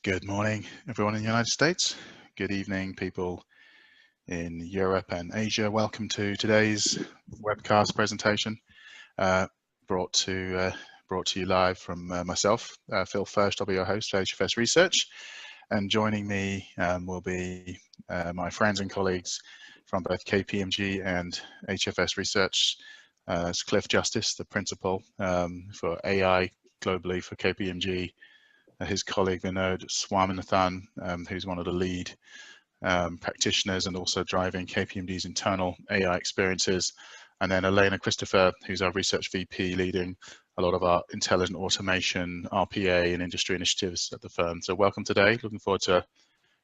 Good morning, everyone in the United States. Good evening, people in Europe and Asia. Welcome to today's webcast presentation, brought to you live from myself, Phil First. I'll be your host for HFS Research, and joining me will be my friends and colleagues from both KPMG and HFS Research. It's Cliff Justice, the principal for AI globally for KPMG. His colleague Vinod Swaminathan, who's one of the lead practitioners and also driving KPMG's internal AI experiences. And then Elena Christopher, who's our research VP, leading a lot of our intelligent automation, RPA, and industry initiatives at the firm. So welcome today. Looking forward to a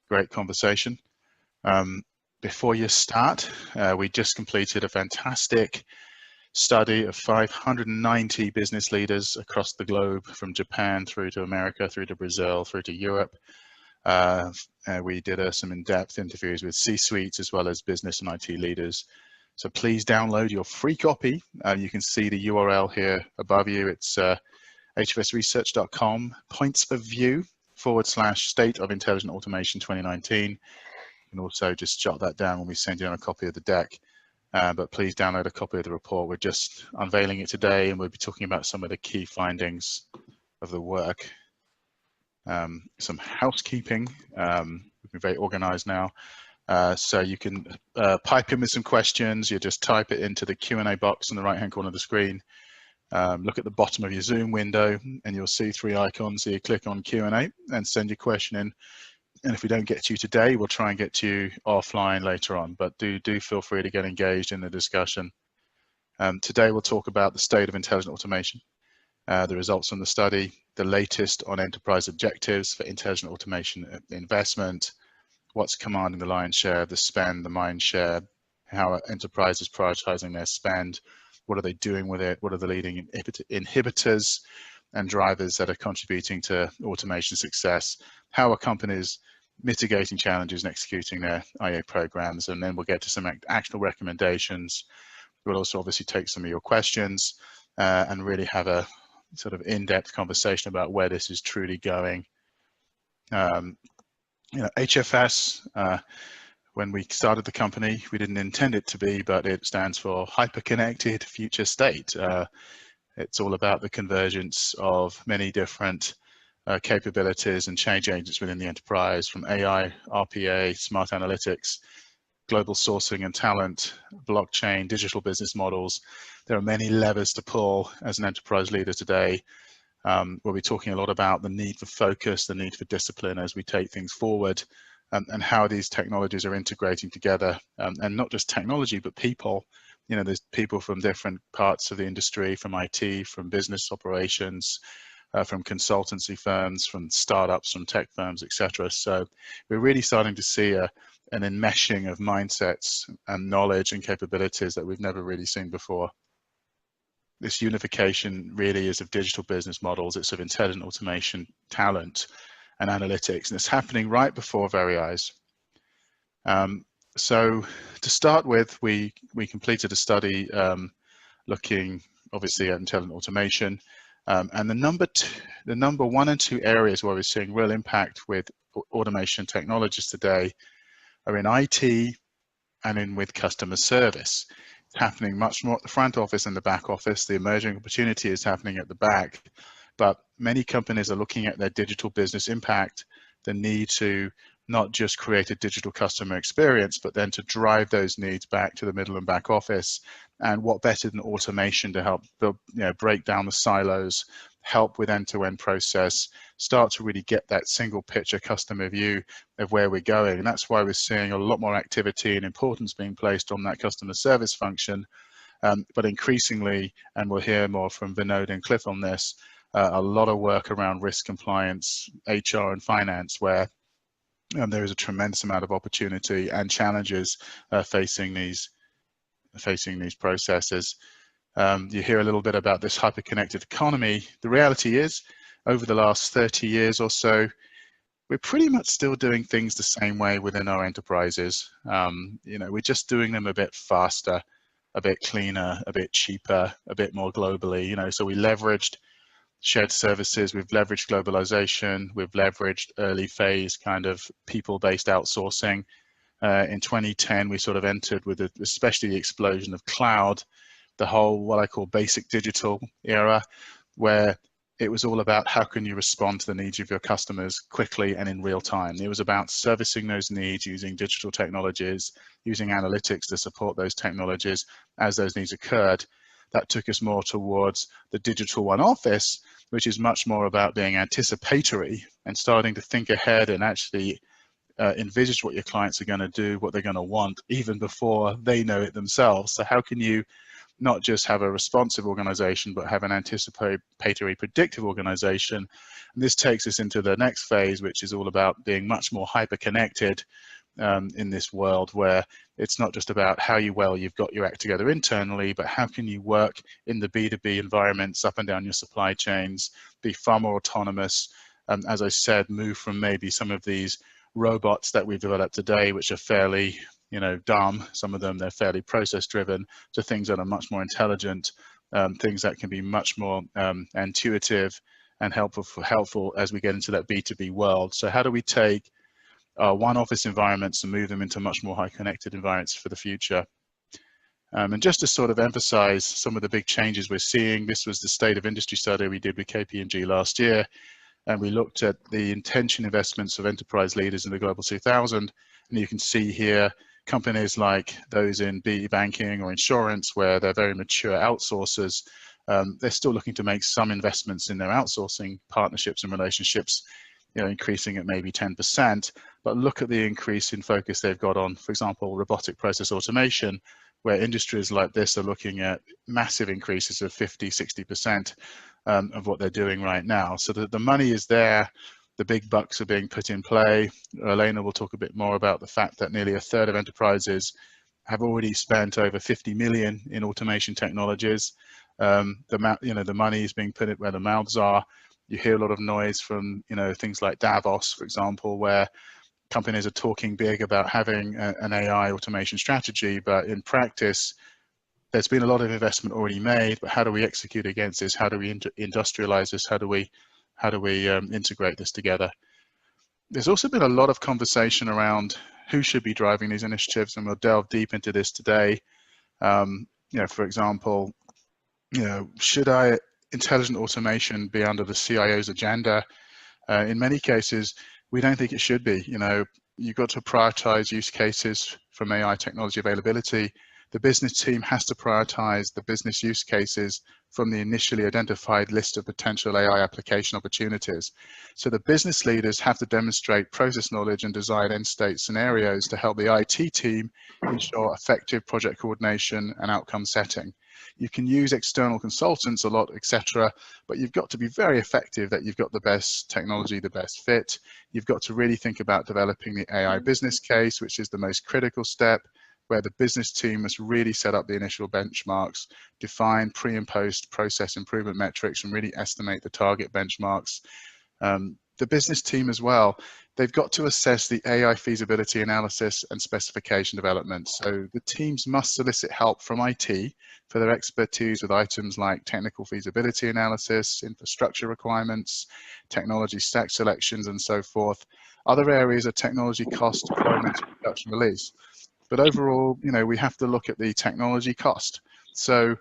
great conversation. Before you start, we just completed a fantastic study of 590 business leaders across the globe, from Japan through to America, through to Brazil, through to Europe. We did some in-depth interviews with C-suites as well as business and IT leaders. So please download your free copy. You can see the URL here above you. It's hfsresearch.com, points of view / state of intelligent automation 2019. You can also just jot that down when we send you a copy of the deck. But please download a copy of the report. We're just unveiling it today, and we'll be talking about some of the key findings of the work. Some housekeeping. We've been very organized now. So you can pipe in with some questions. You just type it into the Q&A box in the right-hand corner of the screen. Look at the bottom of your Zoom window, and you'll see 3 icons. So you click on Q&A and send your question in. And if we don't get to you today, we'll try and get to you offline later on. But do feel free to get engaged in the discussion. Today we'll talk about the state of intelligent automation, the results from the study, the latest on enterprise objectives for intelligent automation investment, what's commanding the lion's share of the spend, the mind share, how are enterprises prioritizing their spend, what are they doing with it, what are the leading inhibitors and drivers that are contributing to automation success, how are companies mitigating challenges and executing their IA programs, and then we'll get to some actionable recommendations. We'll also obviously take some of your questions and really have a sort of in-depth conversation about where this is truly going. HFS, when we started the company, we didn't intend it to be, but it stands for Hyper-Connected Future State. It's all about the convergence of many different capabilities and change agents within the enterprise, from AI, RPA, smart analytics, global sourcing and talent, blockchain, digital business models. There are many levers to pull as an enterprise leader today. We'll be talking a lot about the need for focus, the need for discipline as we take things forward, and how these technologies are integrating together, and not just technology, but people. You know, there's people from different parts of the industry, from IT, from business operations, from consultancy firms, from startups, from tech firms, etc. So we're really starting to see an enmeshing of mindsets and knowledge and capabilities that we've never really seen before. This unification really is of digital business models. It's of intelligent automation, talent, and analytics, and it's happening right before our very eyes. So to start with, we completed a study looking obviously at intelligent automation. And the number 1 and 2 areas where we're seeing real impact with automation technologies today are in IT and with customer service. It's happening much more at the front office and the back office. The emerging opportunity is happening at the back, but many companies are looking at their digital business impact, the need to not just create a digital customer experience, but then to drive those needs back to the middle and back office. And what better than automation to help build, break down the silos, help with end-to-end process, start to really get that single picture customer view of where we're going. And that's why we're seeing a lot more activity and importance being placed on that customer service function. But increasingly, and we'll hear more from Vinod and Cliff on this, a lot of work around risk compliance, HR and finance, where there is a tremendous amount of opportunity and challenges facing these processes. You hear a little bit about this hyper-connected economy. The reality is, over the last 30 years or so, we're pretty much still doing things the same way within our enterprises. We're just doing them a bit faster, a bit cleaner, a bit cheaper, a bit more globally. So we leveraged shared services, we've leveraged globalization, we've leveraged early phase kind of people-based outsourcing. In 2010, we sort of entered with especially the explosion of cloud, the whole what I call basic digital era, where it was all about how can you respond to the needs of your customers quickly and in real time. It was about servicing those needs using digital technologies, using analytics to support those technologies as those needs occurred. That took us more towards the digital one office, which is much more about being anticipatory and starting to think ahead and actually envisage what your clients are going to do, what they're going to want, even before they know it themselves. So how can you not just have a responsive organization, but have an anticipatory, predictive organization? And this takes us into the next phase, which is all about being much more hyper-connected in this world, where it's not just about how you've got your act together internally, but how can you work in the B2B environments up and down your supply chains, be far more autonomous, as I said, move from maybe some of these robots that we've developed today, which are fairly, dumb. Some of them, they're fairly process driven, to things that are much more intelligent, things that can be much more intuitive and helpful as we get into that B2B world. So how do we take one office environments and move them into much more high connected environments for the future? And just to sort of emphasize some of the big changes we're seeing, this was the state of industry study we did with KPMG last year. And we looked at the intention investments of enterprise leaders in the Global 2000. And you can see here companies like those in BE banking or insurance, where they're very mature outsourcers. They're still looking to make some investments in their outsourcing partnerships and relationships, increasing at maybe 10%. But look at the increase in focus they've got on, for example, robotic process automation, where industries like this are looking at massive increases of 50, 60%. Of what they're doing right now. So the money is there, the big bucks are being put in play. Elena will talk a bit more about the fact that nearly a third of enterprises have already spent over 50 million in automation technologies. The money is being put where the mouths are. You hear a lot of noise from things like Davos, for example, where companies are talking big about having an AI automation strategy, but in practice, there's been a lot of investment already made, but how do we execute against this? How do we industrialize this? How do we integrate this together? There's also been a lot of conversation around who should be driving these initiatives, and we'll delve deep into this today. For example, should intelligent automation be under the CIO's agenda? In many cases, we don't think it should be. You've got to prioritize use cases from AI technology availability. The business team has to prioritize the business use cases from the initially identified list of potential AI application opportunities. So the business leaders have to demonstrate process knowledge and design end state scenarios to help the IT team ensure effective project coordination and outcome setting. You can use external consultants a lot, etc., but you've got to be very effective that you've got the best technology, the best fit. You've got to really think about developing the AI business case, which is the most critical step, where the business team must really set up the initial benchmarks, define pre and post process improvement metrics, and really estimate the target benchmarks. The business team as well, they've got to assess the AI feasibility analysis and specification development. So the teams must solicit help from IT for their expertise with items like technical feasibility analysis, infrastructure requirements, technology stack selections, and so forth. Other areas are technology cost, deployment, and production release. But overall, we have to look at the technology cost. So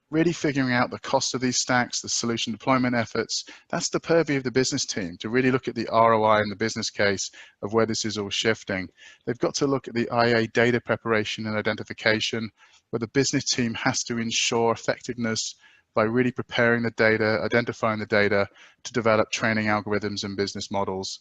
really figuring out the cost of these stacks, the solution deployment efforts, that's the purview of the business team, to really look at the ROI and the business case of where this is all shifting. They've got to look at the IA data preparation and identification, where the business team has to ensure effectiveness by really preparing the data, identifying the data to develop training algorithms and business models.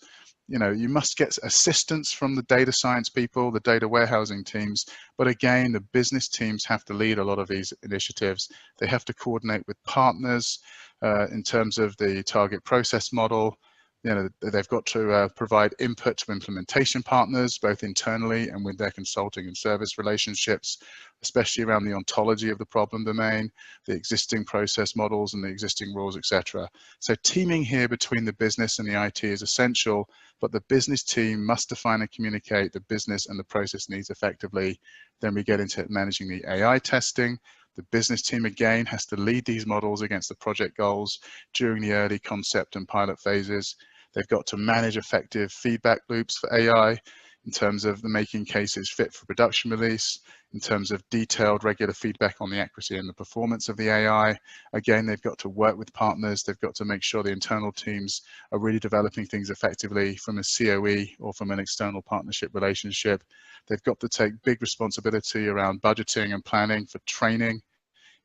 You must get assistance from the data science people, the data warehousing teams, but again, the business teams have to lead a lot of these initiatives. They have to coordinate with partners in terms of the target process model. They've got to provide input to implementation partners, both internally and with their consulting and service relationships, especially around the ontology of the problem domain, the existing process models and the existing rules, etc. So teaming here between the business and the IT is essential, but the business team must define and communicate the business and the process needs effectively. Then we get into managing the AI testing, The business team, again, has to lead these models against the project goals during the early concept and pilot phases. They've got to manage effective feedback loops for AI in terms of the making cases fit for production release, in terms of detailed regular feedback on the accuracy and the performance of the AI. Again, they've got to work with partners. They've got to make sure the internal teams are really developing things effectively from a COE or from an external partnership relationship. They've got to take big responsibility around budgeting and planning for training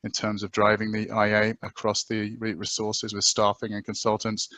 in terms of driving the IA across the resources with staffing and consultants.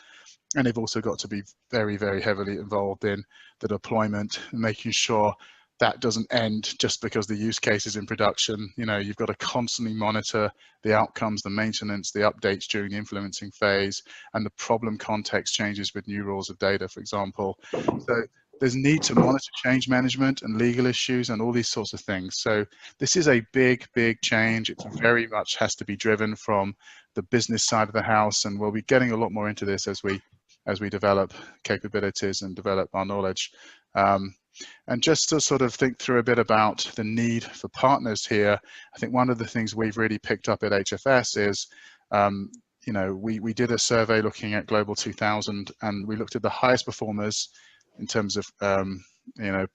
And they've also got to be very, very heavily involved in the deployment and making sure that doesn't end just because the use case is in production. You know, you've got to constantly monitor the outcomes, the maintenance, the updates during the implementing phase, and the problem context changes with new rules of data, for example. So there's need to monitor change management and legal issues and all these sorts of things. So this is a big, big change. It very much has to be driven from the business side of the house, and we'll be getting a lot more into this as we develop capabilities and develop our knowledge. And just to sort of think through a bit about the need for partners here, I think one of the things we've really picked up at HFS is, you know, we did a survey looking at Global 2000, and we looked at the highest performers in terms of, you know,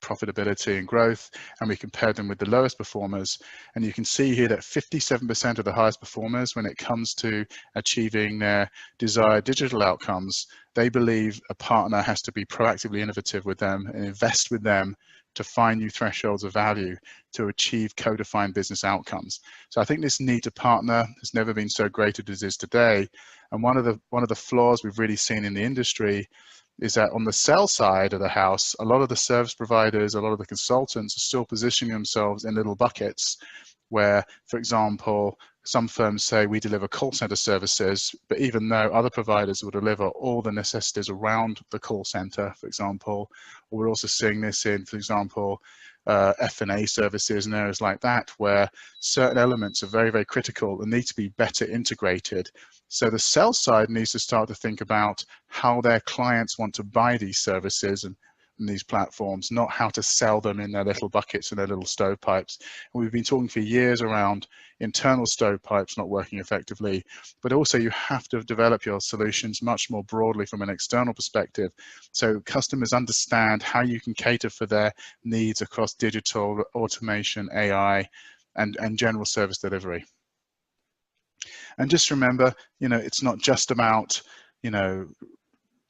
profitability and growth, and we compared them with the lowest performers. And you can see here that 57% of the highest performers, when it comes to achieving their desired digital outcomes, they believe a partner has to be proactively innovative with them and invest with them to find new thresholds of value to achieve co-defined business outcomes. So I think this need to partner has never been so great as it is today. And one of the flaws we've really seen in the industry is that on the sell side of the house, a lot of the service providers, a lot of the consultants are still positioning themselves in little buckets where, for example, some firms say we deliver call center services, but even though other providers will deliver all the necessities around the call center, for example, or we're also seeing this in, for example, F&A services and areas like that, where certain elements are very, very critical and need to be better integrated. So the sell side needs to start to think about how their clients want to buy these services and these platforms, not how to sell them in their little buckets and their little stovepipes. And we've been talking for years around internal stovepipes not working effectively, but also you have to develop your solutions much more broadly from an external perspective, so customers understand how you can cater for their needs across digital, automation, AI, and general service delivery. And just remember, you know, it's not just about, you know,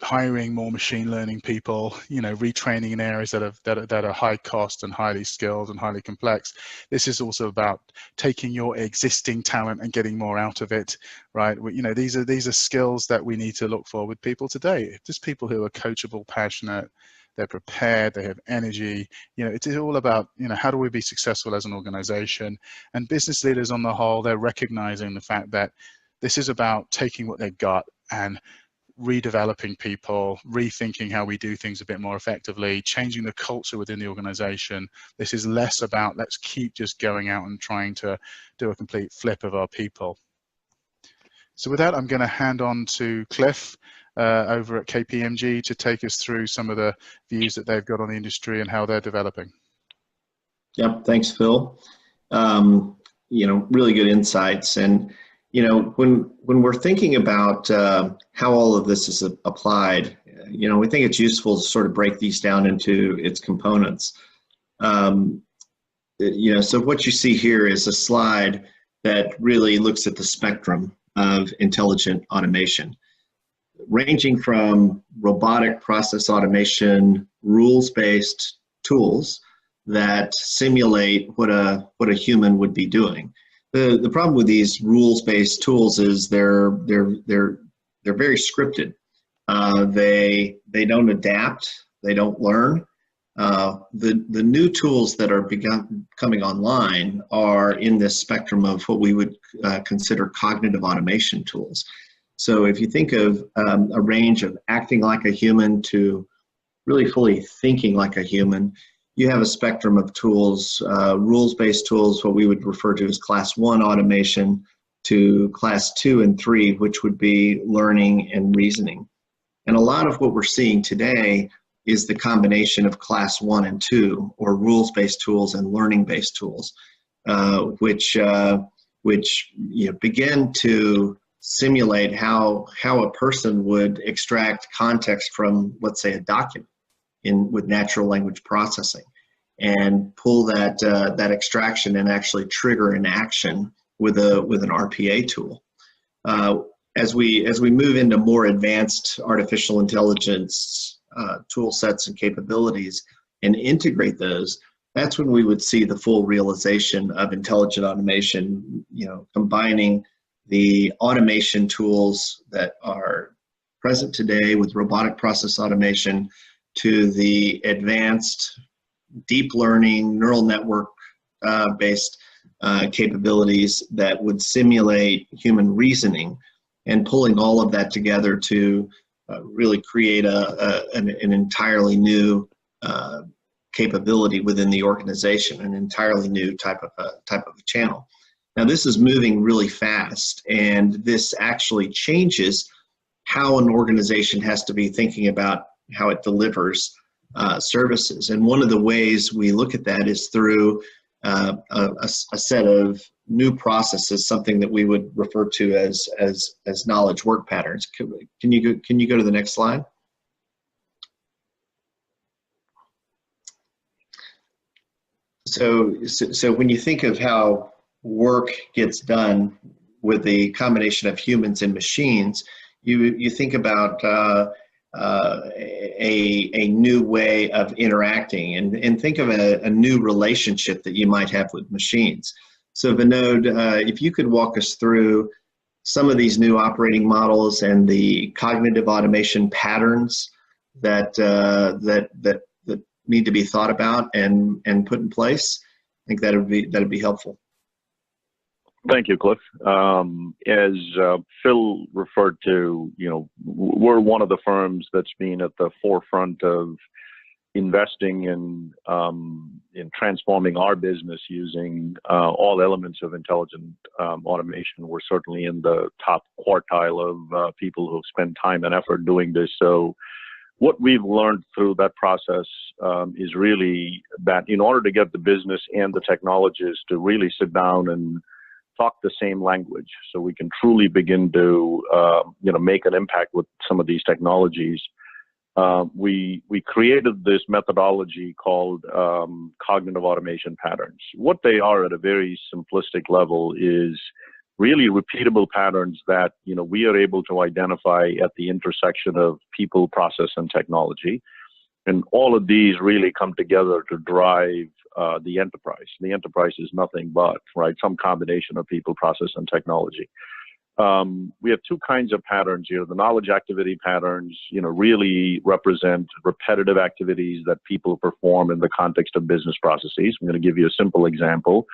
hiring more machine learning people, you know, retraining in areas that are high cost and highly skilled and highly complex. This is also about taking your existing talent and getting more out of it, right? You know, these are skills that we need to look for with people today. Just people who are coachable, passionate, they're prepared, they have energy. You know, it is all about, you know, how do we be successful as an organization? And business leaders on the whole, they're recognizing the fact that this is about taking what they've got and redeveloping people, rethinking how we do things a bit more effectively, changing the culture within the organization. This is less about let's keep just going out and trying to do a complete flip of our people. So with that, I'm going to hand on to Cliff over at KPMG to take us through some of the views that they've got on the industry and how they're developing. Yep, thanks, Phil. You know, really good insights. And you know, when we're thinking about how all of this is applied, you know, we think it's useful to sort of break these down into its components. You know, so what you see here is a slide that really looks at the spectrum of intelligent automation, ranging from robotic process automation, rules-based tools that simulate what a human would be doing. The problem with these rules-based tools is they're very scripted. They don't adapt. They don't learn. The new tools that are coming online are in this spectrum of what we would consider cognitive automation tools. So if you think of a range of acting like a human to really fully thinking like a human, you have a spectrum of tools, rules-based tools, what we would refer to as class 1 automation, to class 2 and 3, which would be learning and reasoning. And a lot of what we're seeing today is the combination of class 1 and 2, or rules-based tools and learning-based tools. which begin to simulate how a person would extract context from, let's say, a document with natural language processing, and pull that extraction and actually trigger an action with an RPA tool. As we move into more advanced artificial intelligence tool sets and capabilities and integrate those, that's when we would see the full realization of intelligent automation, combining the automation tools that are present today with robotic process automation to the advanced deep learning neural network based capabilities that would simulate human reasoning, and pulling all of that together to really create an entirely new capability within the organization, an entirely new type of a channel. Now, this is moving really fast, and this actually changes how an organization has to be thinking about how it delivers services. And one of the ways we look at that is through a set of new processes, something that we would refer to as knowledge work patterns. Can you go to the next slide? So when you think of how work gets done with the combination of humans and machines, you think about a new way of interacting, and think of a new relationship that you might have with machines. So Vinod, if you could walk us through some of these new operating models and the cognitive automation patterns that need to be thought about and put in place, I think that'd be helpful. Thank you, Cliff. As Phil referred to, we're one of the firms that's been at the forefront of investing in transforming our business using all elements of intelligent automation. We're certainly in the top quartile of people who have spent time and effort doing this. So what we've learned through that process is really that in order to get the business and the technologists to really sit down and talk the same language, so we can truly begin to make an impact with some of these technologies, we created this methodology called cognitive automation patterns. What they are at a very simplistic level is really repeatable patterns that we are able to identify at the intersection of people, process, and technology. And all of these really come together to drive the enterprise. The enterprise is nothing but, some combination of people, process, and technology. We have two kinds of patterns here. The knowledge activity patterns, really represent repetitive activities that people perform in the context of business processes. I'm going to give you a simple example.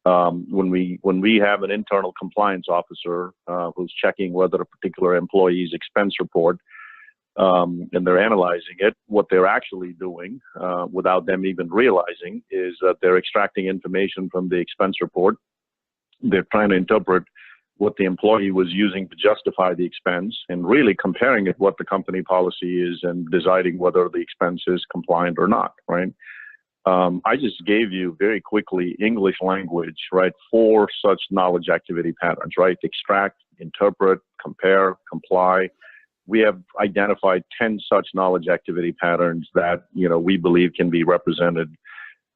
When we have an internal compliance officer who's checking whether a particular employee's expense report, and they're analyzing it, what they're actually doing, without them even realizing, is that they're extracting information from the expense report. They're trying to interpret what the employee was using to justify the expense, and really comparing it what the company policy is and deciding whether the expense is compliant or not, right? I just gave you very quickly English language, 4 such knowledge activity patterns, Extract, interpret, compare, comply. We have identified 10 such knowledge activity patterns that we believe can be represented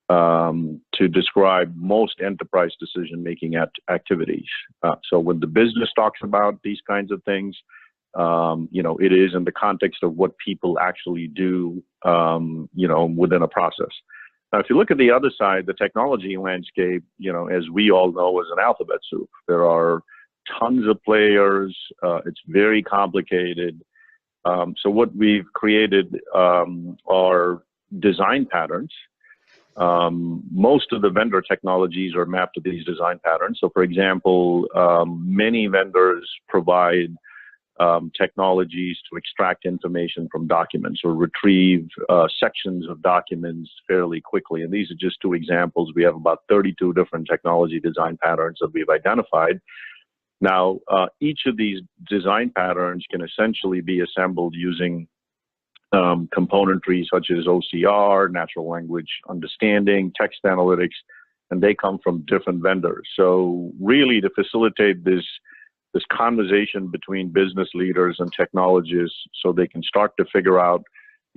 to describe most enterprise decision-making activities. So when the business talks about these kinds of things, it is in the context of what people actually do, within a process. Now, if you look at the other side, the technology landscape, as we all know, is an alphabet soup. There are tons of players. It's very complicated. So what we've created are design patterns. Most of the vendor technologies are mapped to these design patterns. So, for example, many vendors provide technologies to extract information from documents or retrieve sections of documents fairly quickly. And these are just 2 examples. We have about 32 different technology design patterns that we've identified. Now, each of these design patterns can essentially be assembled using componentry such as OCR, natural language understanding, text analytics, and they come from different vendors. So really, to facilitate this conversation between business leaders and technologists, so they can start to figure out,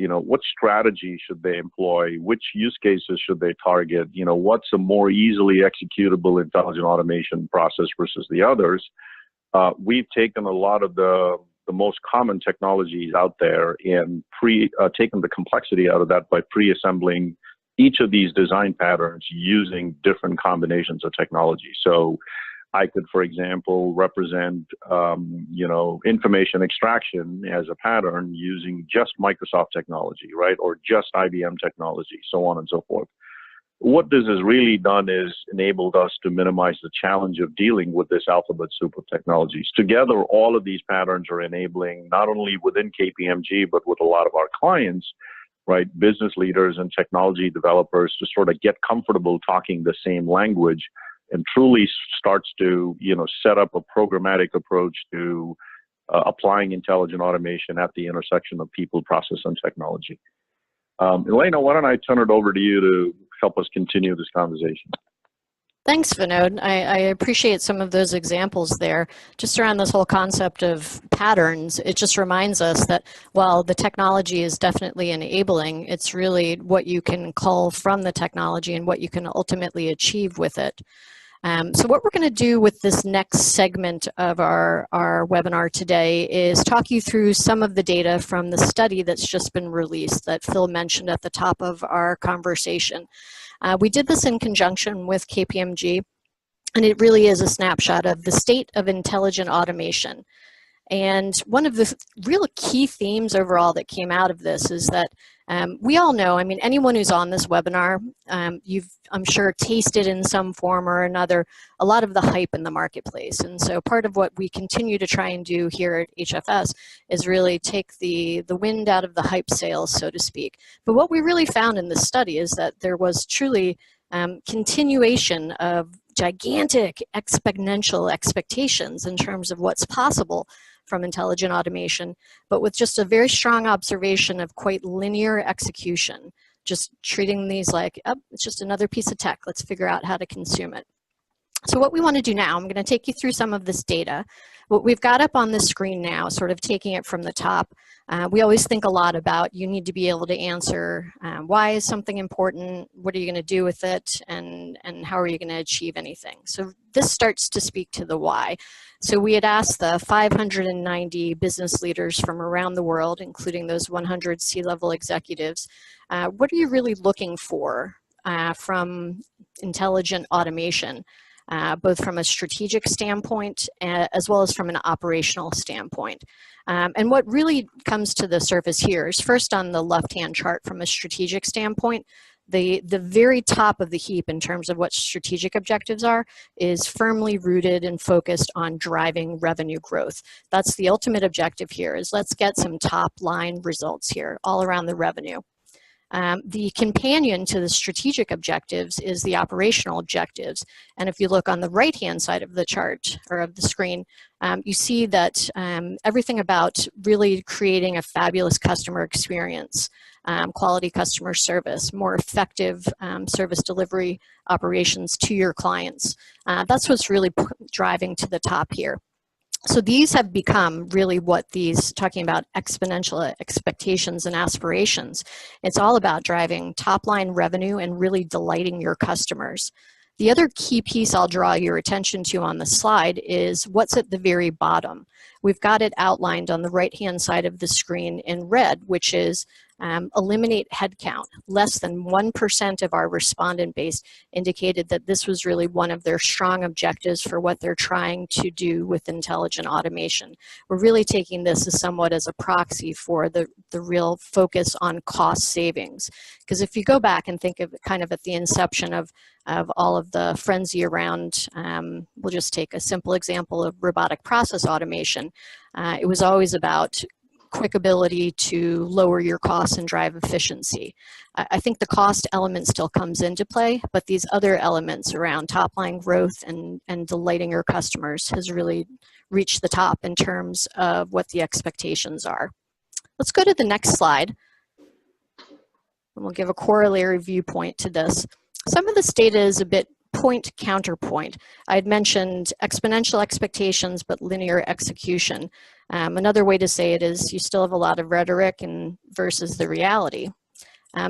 what strategy should they employ, which use cases should they target, what's a more easily executable intelligent automation process versus the others. We've taken a lot of the most common technologies out there and taken the complexity out of that by pre-assembling each of these design patterns using different combinations of technology. So I could, for example, represent, information extraction as a pattern using just Microsoft technology, right? Or just IBM technology, so on and so forth. What this has really done is enabled us to minimize the challenge of dealing with this alphabet soup of technologies. Together, all of these patterns are enabling, not only within KPMG, but with a lot of our clients, right, business leaders and technology developers, to sort of get comfortable talking the same language, and truly starts to, set up a programmatic approach to applying intelligent automation at the intersection of people, process, and technology. Elena, why don't I turn it over to you to help us continue this conversation? Thanks, Vinod. I appreciate some of those examples there. Just around this whole concept of patterns, it just reminds us that while the technology is definitely enabling, it's really what you can cull from the technology and what you can ultimately achieve with it. So what we're going to do with this next segment of our webinar today is talk you through some of the data from the study that's just been released that Phil mentioned at the top of our conversation. We did this in conjunction with KPMG, and it really is a snapshot of the state of intelligent automation. And one of the real key themes overall that came out of this is that we all know, I mean, anyone who's on this webinar, you've, I'm sure, tasted in some form or another a lot of the hype in the marketplace. And so part of what we continue to try and do here at HFS is really take the wind out of the hype sails, so to speak. But what we really found in this study is that there was truly continuation of gigantic exponential expectations in terms of what's possible from intelligent automation, but with just a very strong observation of quite linear execution, just treating these like, oh, it's just another piece of tech, let's figure out how to consume it. So what we want to do now, I'm going to take you through some of this data. What we've got up on the screen now, sort of taking it from the top, we always think a lot about, you need to be able to answer why is something important, what are you going to do with it, and how are you going to achieve anything. So this starts to speak to the why. So we had asked the 590 business leaders from around the world, including those 100 C-level executives, what are you really looking for from intelligent automation? Both from a strategic standpoint as well as from an operational standpoint. And what really comes to the surface here is, first on the left-hand chart from a strategic standpoint, the very top of the heap in terms of what strategic objectives are is firmly rooted and focused on driving revenue growth. That's the ultimate objective here, is let's get some top-line results here all around the revenue. The companion to the strategic objectives is the operational objectives. And if you look on the right-hand side of the chart or of the screen, you see that everything about really creating a fabulous customer experience, quality customer service, more effective service delivery operations to your clients. That's what's really driving to the top here. So these have become really what these, talking about exponential expectations and aspirations. It's all about driving top-line revenue and really delighting your customers. The other key piece I'll draw your attention to on the slide is what's at the very bottom. We've got it outlined on the right-hand side of the screen in red, which is eliminate headcount. Less than 1% of our respondent base indicated that this was really one of their strong objectives for what they're trying to do with intelligent automation. We're really taking this as somewhat as a proxy for the real focus on cost savings. Because if you go back and think of it kind of at the inception of all of the frenzy around, we'll just take a simple example of robotic process automation. It was always about quick ability to lower your costs and drive efficiency. I think the cost element still comes into play, but these other elements around top line growth and delighting your customers has really reached the top in terms of what the expectations are. Let's go to the next slide, and we'll give a corollary viewpoint to this. Some of this data is a bit point counterpoint. I'd mentioned exponential expectations, but linear execution. Another way to say it is you still have a lot of rhetoric versus the reality.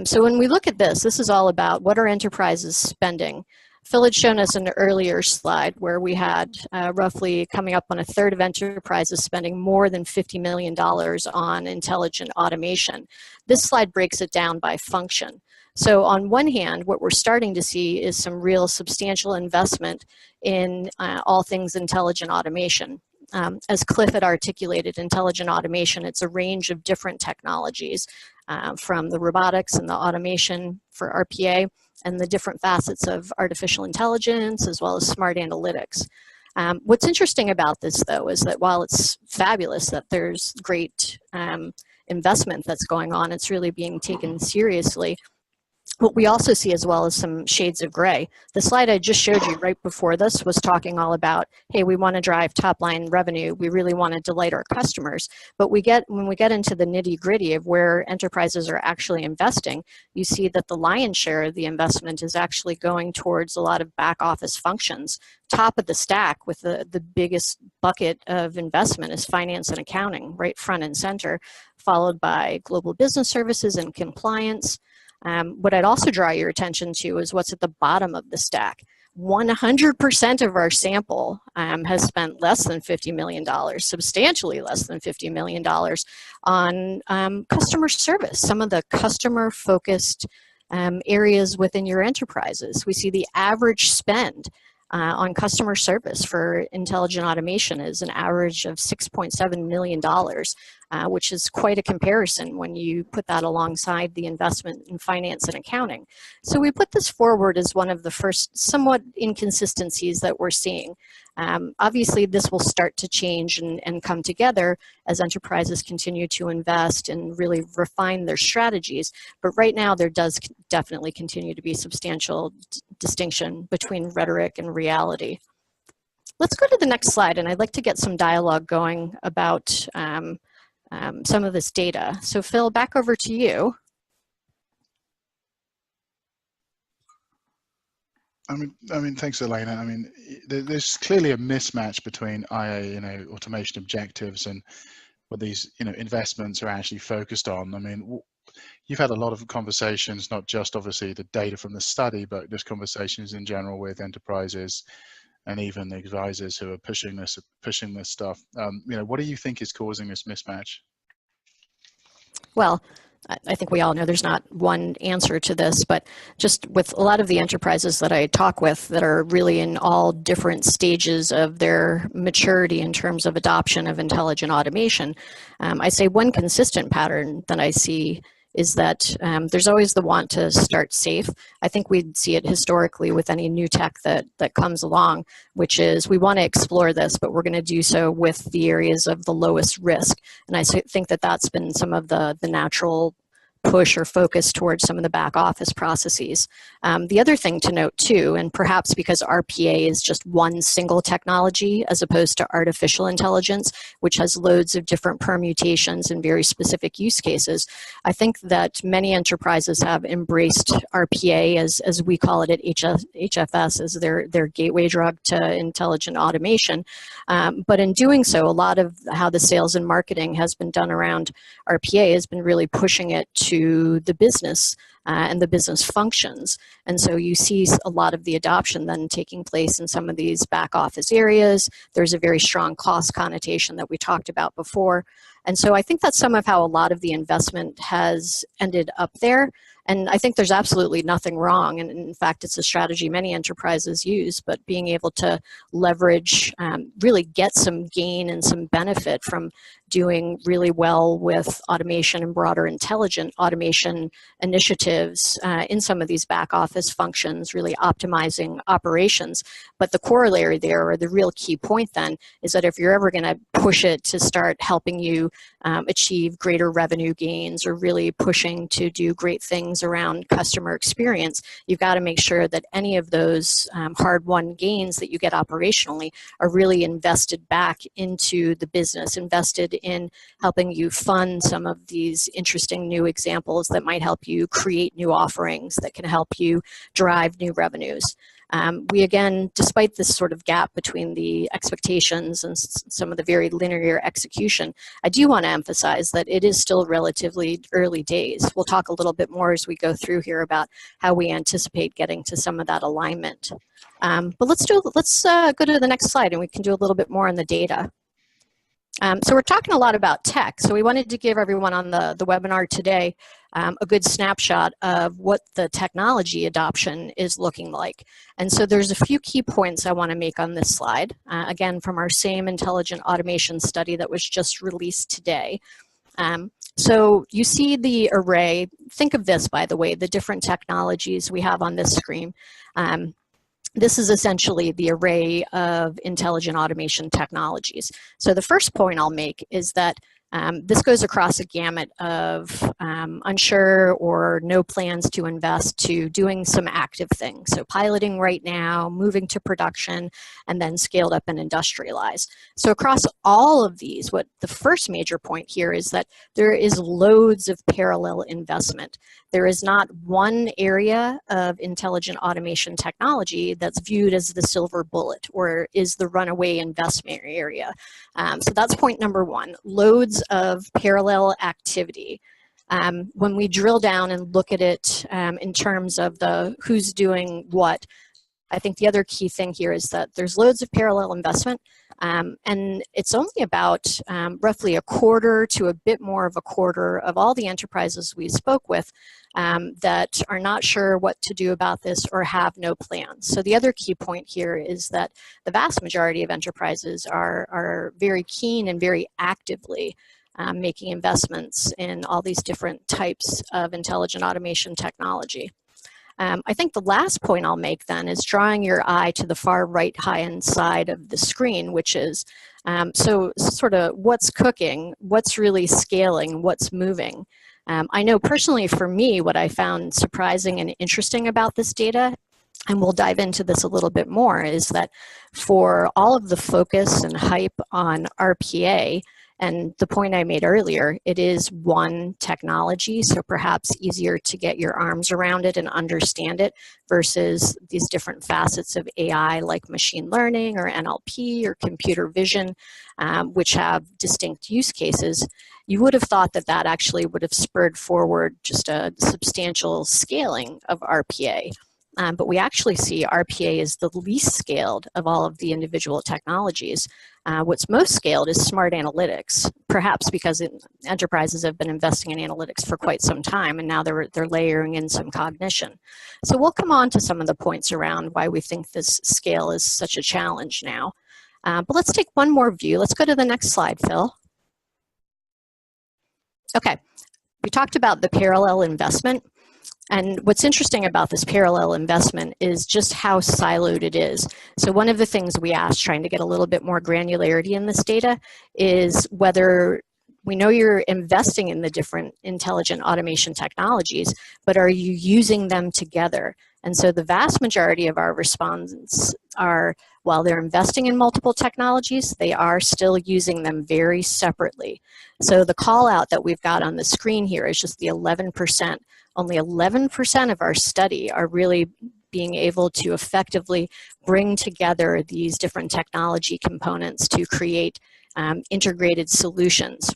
So when we look at this is all about what are enterprises spending. Phil had shown us an earlier slide where we had roughly coming up on a third of enterprises spending more than $50 million on intelligent automation. This slide breaks it down by function. So on one hand, what we're starting to see is some real substantial investment in all things intelligent automation. As Cliff had articulated, intelligent automation, it's a range of different technologies from the robotics and the automation for RPA and the different facets of artificial intelligence as well as smart analytics. What's interesting about this, though, is that while it's fabulous that there's great investment that's going on, it's really being taken seriously. What we also see as well is some shades of gray. The slide I just showed you right before this was talking all about, hey, we want to drive top line revenue. We really want to delight our customers. But when we get into the nitty gritty of where enterprises are actually investing, you see that the lion's share of the investment is actually going towards a lot of back office functions. Top of the stack with the biggest bucket of investment is finance and accounting, right front and center, followed by global business services and compliance. What I'd also draw your attention to is what's at the bottom of the stack. 100% of our sample has spent less than $50 million, substantially less than $50 million on customer service, some of the customer-focused areas within your enterprises. We see the average spend on customer service for intelligent automation is an average of $6.7 million, which is quite a comparison when you put that alongside the investment in finance and accounting. So we put this forward as one of the first somewhat inconsistencies that we're seeing. Obviously, this will start to change and come together as enterprises continue to invest and really refine their strategies. But right now, there does definitely continue to be substantial distinction between rhetoric and reality. Let's go to the next slide, and I'd like to get some dialogue going about some of this data. So Phil, back over to you. I mean, thanks, Elena. I mean, there's clearly a mismatch between IA, automation objectives and what these, investments are actually focused on. I mean, you've had a lot of conversations, not just obviously the data from the study, but just conversations in general with enterprises and even the advisors who are pushing this stuff. What do you think is causing this mismatch? Well, I think we all know there's not one answer to this, but just with a lot of the enterprises that I talk with that are really in all different stages of their maturity in terms of adoption of intelligent automation, I say one consistent pattern that I see is that there's always the want to start safe. I think we'd see it historically with any new tech that comes along, which is we want to explore this, but we're going to do so with the areas of the lowest risk. And I think that that's been some of the natural push or focus towards some of the back office processes. The other thing to note too, and perhaps because RPA is just one single technology as opposed to artificial intelligence, which has loads of different permutations and very specific use cases, I think that many enterprises have embraced RPA as we call it at HFS as their gateway drug to intelligent automation. But in doing so, a lot of how the sales and marketing has been done around RPA has been really pushing it to the business and the business functions. And so you see a lot of the adoption then taking place in some of these back office areas. There's a very strong cost connotation that we talked about before. And so I think that's some of how a lot of the investment has ended up there. And I think there's absolutely nothing wrong. And in fact, it's a strategy many enterprises use, but being able to leverage, really get some gain and some benefit from doing really well with automation and broader intelligent automation initiatives in some of these back office functions, really optimizing operations. But the corollary there, or the real key point then, is that if you're ever going to push it to start helping you achieve greater revenue gains or really pushing to do great things around customer experience, you've got to make sure that any of those hard-won gains that you get operationally are really invested back into the business, invested in helping you fund some of these interesting new examples that might help you create new offerings that can help you drive new revenues. We again, despite this sort of gap between the expectations and some of the very linear execution, I do want to emphasize that it is still relatively early days. We'll talk a little bit more as we go through here about how we anticipate getting to some of that alignment. But let's go to the next slide and we can do a little bit more on the data. So we're talking a lot about tech. So we wanted to give everyone on the webinar today a good snapshot of what the technology adoption is looking like. And so there's a few key points I want to make on this slide, again, from our same intelligent automation study that was just released today. So you see the array. Think of this, by the way, the different technologies we have on this screen. This is essentially the array of intelligent automation technologies. So the first point I'll make is that this goes across a gamut of unsure or no plans to invest to doing some active things. So piloting right now, moving to production, and then scaled up and industrialized. So across all of these, what the first major point here is that there is loads of parallel investment. There is not one area of intelligent automation technology that's viewed as the silver bullet or is the runaway investment area. So that's point number one, loads of parallel activity. When we drill down and look at it in terms of the who's doing what, I think the other key thing here is that there's loads of parallel investment, and it's only about roughly a quarter to a bit more of a quarter of all the enterprises we spoke with that are not sure what to do about this or have no plans. So the other key point here is that the vast majority of enterprises are very keen and very actively making investments in all these different types of intelligent automation technology. I think the last point I'll make then is drawing your eye to the far right hand side of the screen, which is so sort of what's cooking, what's really scaling, what's moving. I know personally for me, what I found surprising and interesting about this data, and we'll dive into this a little bit more, is that for all of the focus and hype on RPA, and the point I made earlier, it is one technology, so perhaps easier to get your arms around it and understand it versus these different facets of AI like machine learning or NLP or computer vision, which have distinct use cases. You would have thought that that actually would have spurred forward just a substantial scaling of RPA. But we actually see RPA is the least scaled of all of the individual technologies. What's most scaled is smart analytics, perhaps because enterprises have been investing in analytics for quite some time, and now they're layering in some cognition. So we'll come on to some of the points around why we think this scale is such a challenge now. But let's take one more view. Let's go to the next slide, Phil. Okay, we talked about the parallel investment. And what's interesting about this parallel investment is just how siloed it is. So one of the things we asked, trying to get a little bit more granularity in this data, is whether we know you're investing in the different intelligent automation technologies, but are you using them together? And so the vast majority of our respondents are, while they're investing in multiple technologies, they are still using them very separately. So the call out that we've got on the screen here is just the 11%. Only 11% of our study are really being able to effectively bring together these different technology components to create integrated solutions.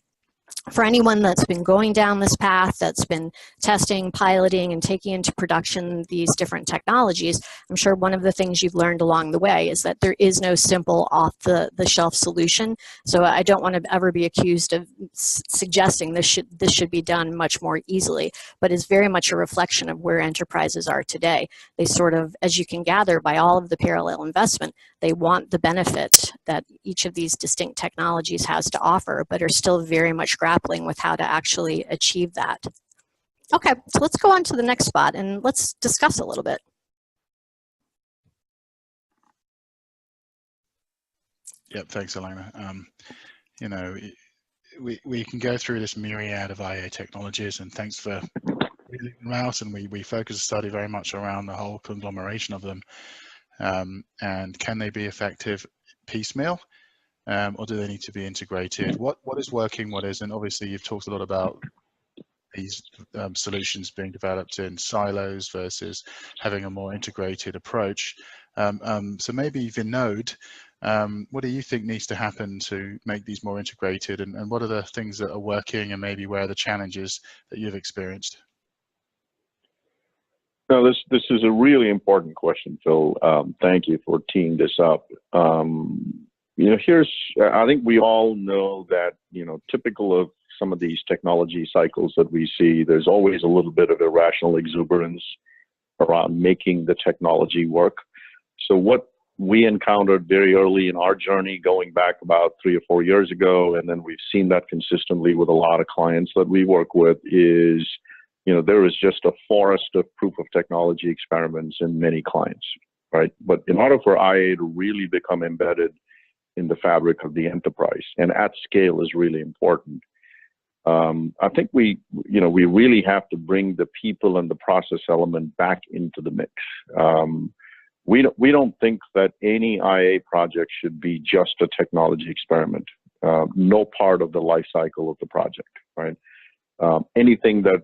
For anyone that's been going down this path, that's been testing, piloting, and taking into production these different technologies, I'm sure one of the things you've learned along the way is that there is no simple off-the-shelf solution. So I don't want to ever be accused of suggesting this should be done much more easily, but is very much a reflection of where enterprises are today. They sort of, as you can gather by all of the parallel investment, they want the benefit that each of these distinct technologies has to offer, but are still very much grappling with how to actually achieve that. Okay, so let's go on to the next spot and let's discuss a little bit. Yep, thanks, Elena. You know, we can go through this myriad of IA technologies, and thanks for reading them out, and we focus the study very much around the whole conglomeration of them. And can they be effective piecemeal, or do they need to be integrated? What is working, what isn't? Obviously, you've talked a lot about these solutions being developed in silos versus having a more integrated approach. So maybe Vinod, what do you think needs to happen to make these more integrated, and what are the things that are working, and maybe where are the challenges that you've experienced? No, this is a really important question, Phil. Thank you for teeing this up. I think we all know that, typical of some of these technology cycles that we see, there's always a little bit of irrational exuberance around making the technology work. So what we encountered very early in our journey, going back about 3 or 4 years ago, and then we've seen that consistently with a lot of clients that we work with, is there is just a forest of proof of technology experiments in many clients, right? But in order for IA to really become embedded in the fabric of the enterprise and at scale is really important, I think we really have to bring the people and the process element back into the mix. We don't think that any IA project should be just a technology experiment. No part of the life cycle of the project, right? Anything that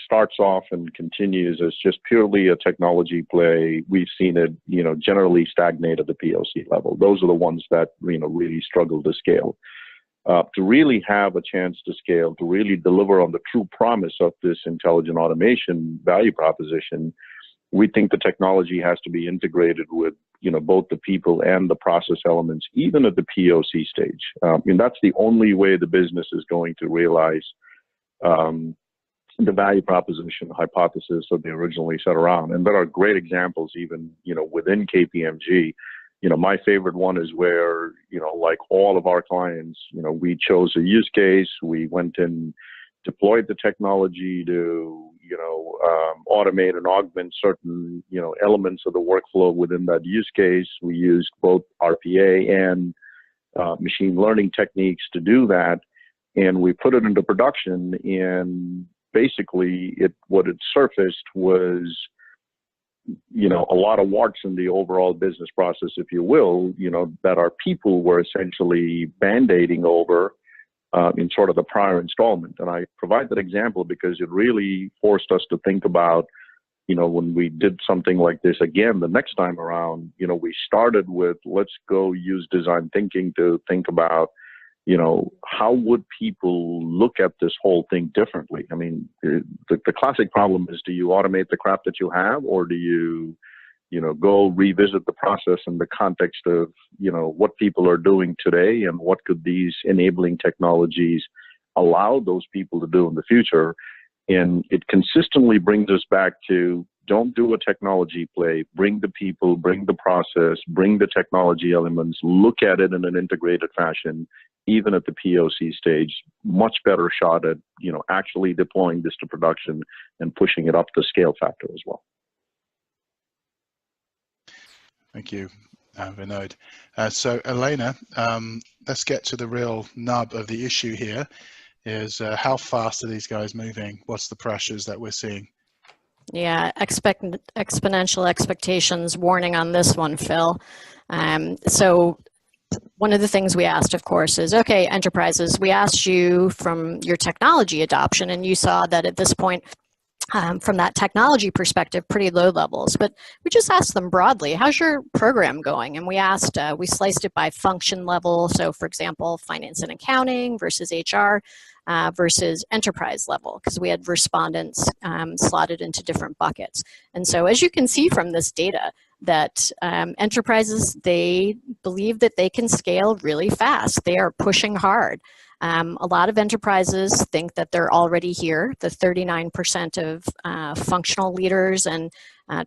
starts off and continues as just purely a technology play, we've seen it generally stagnate at the POC level. Those are the ones that really struggle to scale. To really have a chance to scale, to really deliver on the true promise of this intelligent automation value proposition, we think the technology has to be integrated with both the people and the process elements, even at the POC stage. That's the only way the business is going to realize the value proposition hypothesis that they originally set around. And there are great examples even within KPMG. My favorite one is where like all of our clients, we chose a use case, we went and deployed the technology to automate and augment certain elements of the workflow within that use case. We used both RPA and machine learning techniques to do that, and we put it into production. And basically, what it surfaced was a lot of warts in the overall business process, if you will, that our people were essentially band-aiding over in sort of the prior installment. And I provide that example because it really forced us to think about, when we did something like this again the next time around, we started with, let's go use design thinking to think about, how would people look at this whole thing differently? I mean, the classic problem is, do you automate the crap that you have, or do you, go revisit the process in the context of, what people are doing today and what could these enabling technologies allow those people to do in the future? And it consistently brings us back to, don't do a technology play, bring the people, bring the process, bring the technology elements, look at it in an integrated fashion, even at the POC stage. Much better shot at, actually deploying this to production and pushing it up the scale factor as well. Thank you, Vinod. So Elena, let's get to the real nub of the issue here, is how fast are these guys moving? What's the pressures that we're seeing? Yeah, exponential expectations warning on this one, Phil. So one of the things we asked, of course, is, okay, enterprises, we asked you from your technology adoption, and you saw that at this point, from that technology perspective, pretty low levels. But we just asked them broadly, how's your program going? And we asked, we sliced it by function level. So for example, finance and accounting versus HR versus enterprise level, because we had respondents slotted into different buckets. And so as you can see from this data, that enterprises, they believe that they can scale really fast. They are pushing hard. A lot of enterprises think that they're already here, the 39% of functional leaders and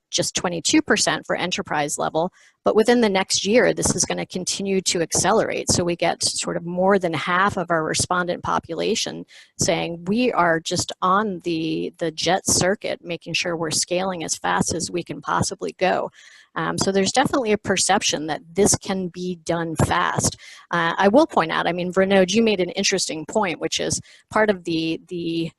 just 22% for enterprise level. But within the next year, this is going to continue to accelerate. So we get sort of more than half of our respondent population saying we are just on the jet circuit, making sure we're scaling as fast as we can possibly go. So there's definitely a perception that this can be done fast. I will point out, I mean, Vinod, you made an interesting point, which is part of you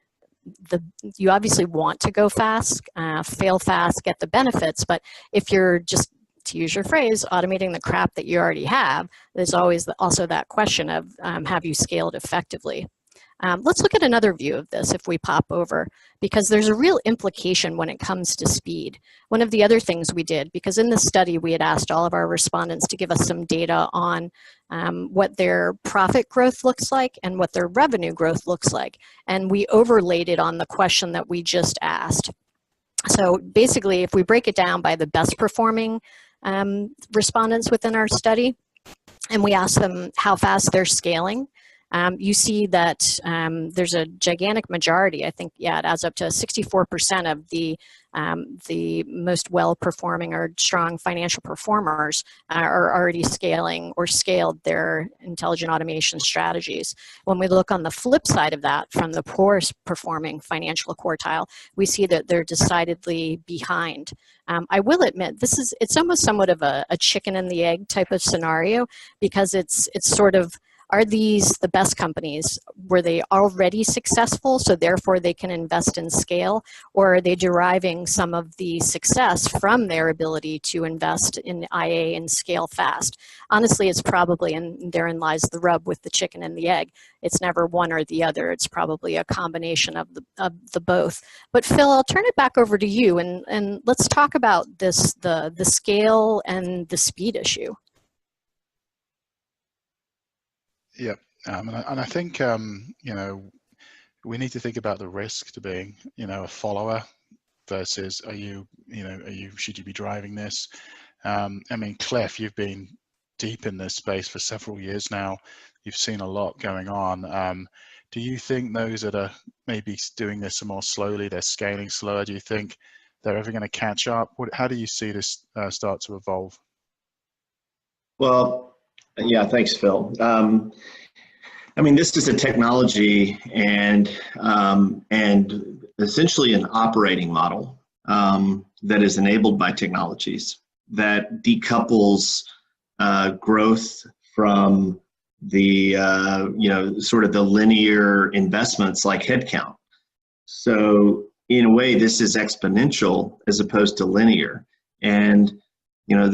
obviously want to go fast, fail fast, get the benefits, but if you're just, to use your phrase, automating the crap that you already have, there's always also that question of have you scaled effectively? Let's look at another view of this if we pop over, because there's a real implication when it comes to speed. One of the other things we did, because in this study we had asked all of our respondents to give us some data on what their profit growth looks like and what their revenue growth looks like. And we overlaid it on the question that we just asked. So basically, if we break it down by the best performing respondents within our study, and we ask them how fast they're scaling, you see that there's a gigantic majority. I think, yeah, it adds up to 64% of the most well-performing or strong financial performers are already scaling or scaled their intelligent automation strategies. When we look on the flip side of that, from the poorest performing financial quartile, we see that they're decidedly behind. I will admit, it's almost somewhat of a chicken and the egg type of scenario, because it's sort of, are these the best companies? Were they already successful, so therefore they can invest in scale? Or are they deriving some of the success from their ability to invest in IA and scale fast? Honestly, it's probably, and therein lies the rub with the chicken and the egg, it's never one or the other. It's probably a combination of the both. But Phil, I'll turn it back over to you, and let's talk about this, the scale and the speed issue. Yeah, and I think you know, we need to think about the risk to being, you know, a follower versus should you be driving this? I mean, Cliff, you've been deep in this space for several years now. You've seen a lot going on. Do you think those that are maybe doing this more slowly, they're scaling slower, do you think they're ever going to catch up? How do you see this start to evolve? Well, yeah, thanks, Phil. I mean, this is a technology and essentially an operating model that is enabled by technologies that decouples growth from the sort of the linear investments like headcount. So in a way, this is exponential as opposed to linear. And you know,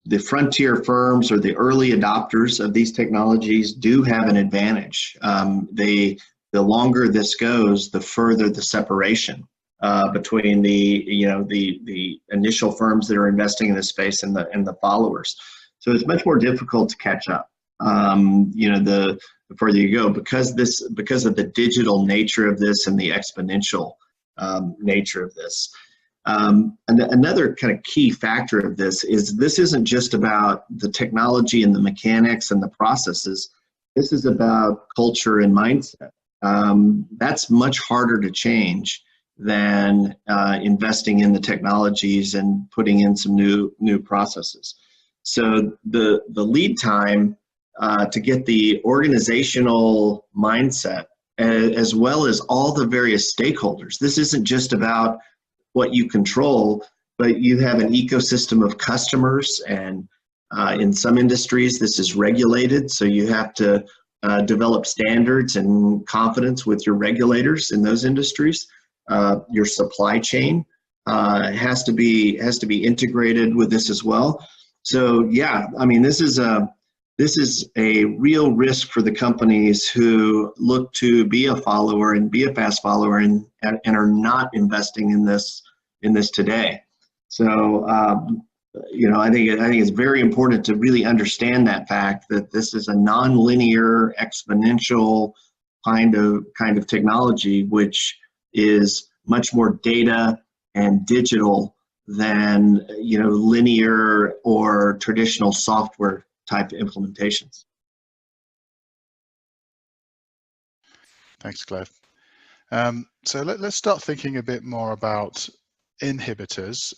the frontier firms or the early adopters of these technologies do have an advantage. The longer this goes, the further the separation between the initial firms that are investing in this space and the followers. So it's much more difficult to catch up. The further you go, because of the digital nature of this and the exponential nature of this. And another kind of key factor of this isn't just about the technology and the mechanics and the processes. This is about culture and mindset. That's much harder to change than investing in the technologies and putting in some new processes. So the lead time to get the organizational mindset, as well as all the various stakeholders. This isn't just about what you control, but you have an ecosystem of customers, and in some industries this is regulated, so you have to develop standards and confidence with your regulators in those industries. Your supply chain has to be integrated with this as well. So yeah, I mean, this is a real risk for the companies who look to be a follower and be a fast follower and are not investing in this today. So I think it's very important to really understand that fact, that this is a non-linear, exponential kind of technology, which is much more data and digital than linear or traditional software type implementations. Thanks, Cliff. So let's start thinking a bit more about inhibitors.